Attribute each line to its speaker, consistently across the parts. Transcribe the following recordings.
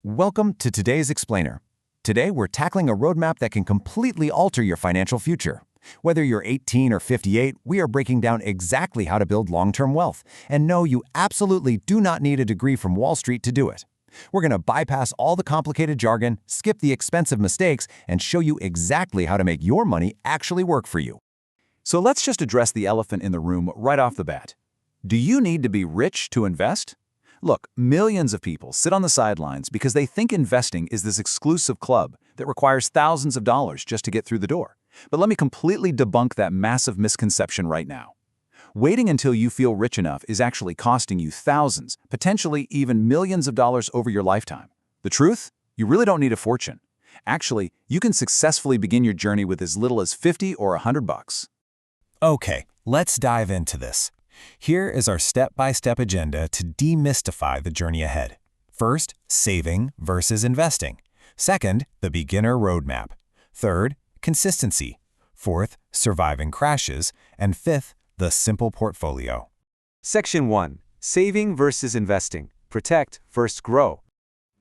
Speaker 1: Welcome to today's Explainer. Today, we're tackling a roadmap that can completely alter your financial future. Whether you're 18 or 58, we are breaking down exactly how to build long-term wealth. And no, you absolutely do not need a degree from Wall Street to do it. We're going to bypass all the complicated jargon, skip the expensive mistakes, and show you exactly how to make your money actually work for you.
Speaker 2: So let's just address the elephant in the room right off the bat. Do you need to be rich to invest? Look, millions of people sit on the sidelines because they think investing is this exclusive club that requires thousands of dollars just to get through the door. But let me completely debunk that massive misconception right now. Waiting until you feel rich enough is actually costing you thousands, potentially even millions of dollars over your lifetime. The truth? You really don't need a fortune. Actually, you can successfully begin your journey with as little as 50 or 100 bucks.
Speaker 3: Okay, let's dive into this. Here is our step-by-step agenda to demystify the journey ahead. First, saving versus investing. Second, the beginner roadmap. Third, consistency. Fourth, surviving crashes. And fifth, the simple portfolio.
Speaker 4: Section 1. Saving versus investing. Protect versus grow.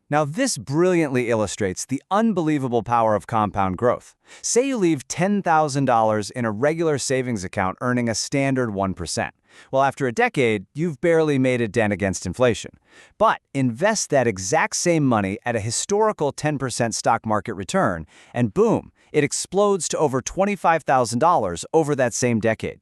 Speaker 4: Now, this brilliantly illustrates the unbelievable power of compound growth. Say you leave $10,000 in a regular savings account earning a standard 1%. Well, after a decade, you've barely made a dent against inflation. But invest that exact same money at a historical 10% stock market return, and boom, it explodes to over $25,000 over that same decade.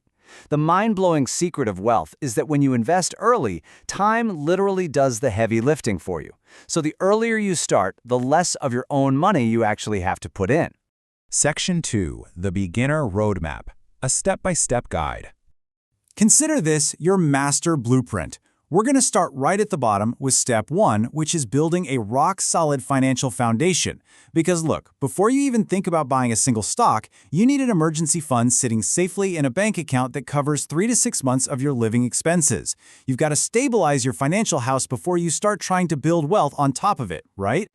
Speaker 4: The mind-blowing secret of wealth is that when you invest early, time literally does the heavy lifting for you. So the earlier you start, the less of your own money you actually have to put in.
Speaker 3: Section 2. The beginner roadmap. A step-by-step guide.
Speaker 5: Consider this your master blueprint. We're going to start right at the bottom with step 1, which is building a rock-solid financial foundation. Because look, before you even think about buying a single stock, you need an emergency fund sitting safely in a bank account that covers 3 to 6 months of your living expenses. You've got to stabilize your financial house before you start trying to build wealth on top of it, right?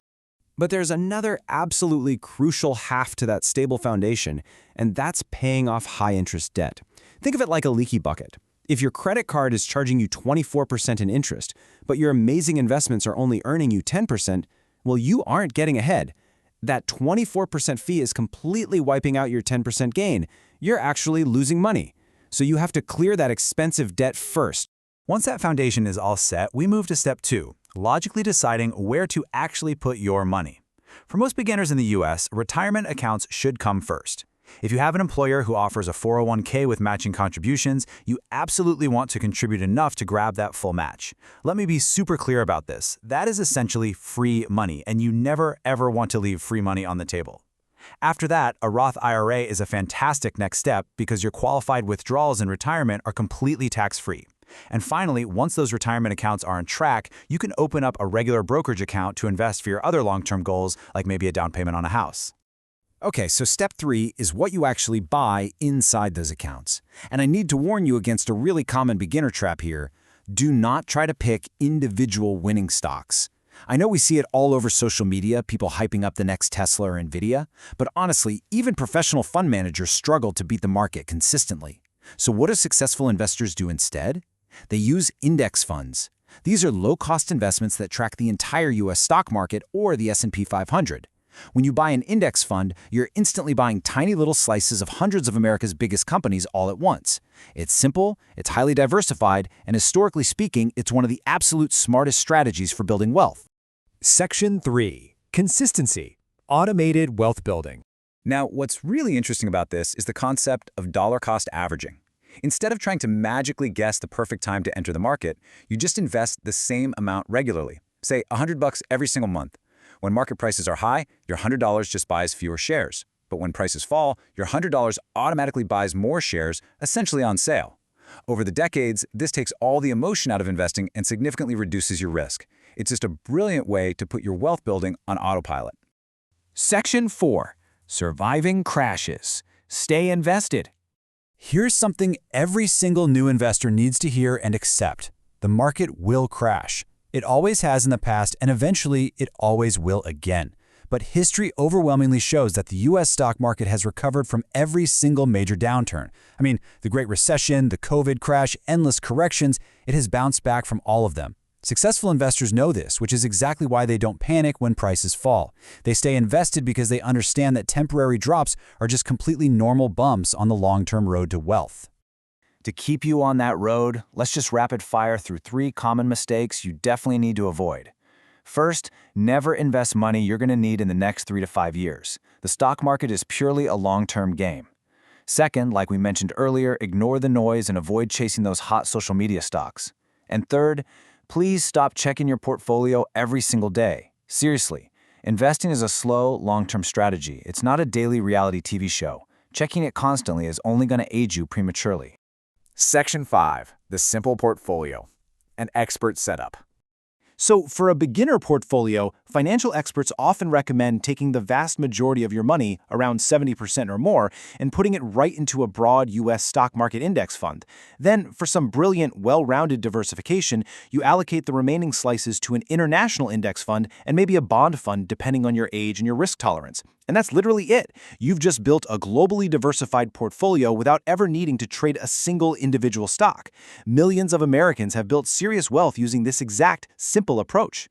Speaker 6: But there's another absolutely crucial half to that stable foundation, and that's paying off high-interest debt. Think of it like a leaky bucket. If your credit card is charging you 24% in interest, but your amazing investments are only earning you 10%, well, you aren't getting ahead. That 24% fee is completely wiping out your 10% gain. You're actually losing money. So you have to clear that expensive debt first.
Speaker 3: Once that foundation is all set, we move to step 2, logically deciding where to actually put your money. For most beginners in the US, retirement accounts should come first. If you have an employer who offers a 401k with matching contributions, you absolutely want to contribute enough to grab that full match. Let me be super clear about this. That is essentially free money, and you never ever want to leave free money on the table. After that, a Roth IRA is a fantastic next step because your qualified withdrawals in retirement are completely tax-free. And finally, once those retirement accounts are on track, you can open up a regular brokerage account to invest for your other long-term goals, like maybe a down payment on a house.
Speaker 6: Okay, so step 3 is what you actually buy inside those accounts. And I need to warn you against a really common beginner trap here. Do not try to pick individual winning stocks. I know we see it all over social media, people hyping up the next Tesla or Nvidia, but honestly, even professional fund managers struggle to beat the market consistently. So what do successful investors do instead? They use index funds. These are low-cost investments that track the entire US stock market or the S&P 500. When you buy an index fund, you're instantly buying tiny little slices of hundreds of America's biggest companies all at once. It's simple, it's highly diversified, and historically speaking, it's one of the absolute smartest strategies for building wealth.
Speaker 7: Section 3. Consistency. Automated wealth building.
Speaker 2: Now, what's really interesting about this is the concept of dollar-cost averaging. Instead of trying to magically guess the perfect time to enter the market, you just invest the same amount regularly, say $100 every single month. When market prices are high, your $100 just buys fewer shares. But when prices fall, your $100 automatically buys more shares, essentially on sale. Over the decades, this takes all the emotion out of investing and significantly reduces your risk. It's just a brilliant way to put your wealth building on autopilot.
Speaker 3: Section 4. Surviving crashes. Stay invested. Here's something every single new investor needs to hear and accept. The market will crash. It always has in the past, and eventually it always will again. But history overwhelmingly shows that the US stock market has recovered from every single major downturn. I mean, the Great Recession, the COVID crash, endless corrections, it has bounced back from all of them. Successful investors know this, which is exactly why they don't panic when prices fall. They stay invested because they understand that temporary drops are just completely normal bumps on the long-term road to wealth.
Speaker 2: To keep you on that road, let's just rapid fire through 3 common mistakes you definitely need to avoid. First, never invest money you're going to need in the next 3 to 5 years. The stock market is purely a long-term game. Second, like we mentioned earlier, ignore the noise and avoid chasing those hot social media stocks. And third, please stop checking your portfolio every single day. Seriously, investing is a slow, long-term strategy. It's not a daily reality TV show. Checking it constantly is only going to age you prematurely.
Speaker 8: Section 5. The Simple Portfolio. An Expert Setup.
Speaker 5: So for a beginner portfolio, financial experts often recommend taking the vast majority of your money, around 70% or more, and putting it right into a broad U.S. stock market index fund. Then, for some brilliant, well-rounded diversification, you allocate the remaining slices to an international index fund and maybe a bond fund depending on your age and your risk tolerance. And that's literally it. You've just built a globally diversified portfolio without ever needing to trade a single individual stock. Millions of Americans have built serious wealth using this exact, simple approach.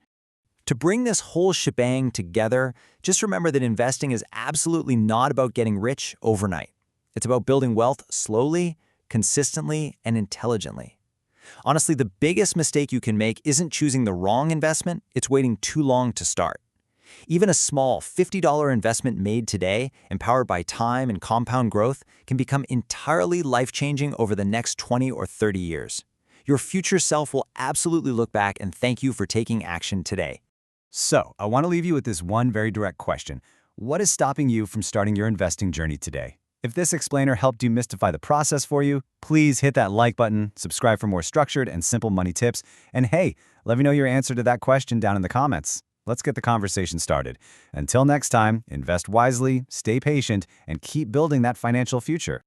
Speaker 3: To bring this whole shebang together, just remember that investing is absolutely not about getting rich overnight. It's about building wealth slowly, consistently, and intelligently. Honestly, the biggest mistake you can make isn't choosing the wrong investment, it's waiting too long to start. Even a small $50 investment made today, empowered by time and compound growth, can become entirely life-changing over the next 20 or 30 years. Your future self will absolutely look back and thank you for taking action today.
Speaker 2: So, I want to leave you with this one very direct question. What is stopping you from starting your investing journey today? If this explainer helped demystify the process for you, please hit that like button, subscribe for more structured and simple money tips, and hey, let me know your answer to that question down in the comments. Let's get the conversation started. Until next time, invest wisely, stay patient, and keep building that financial future.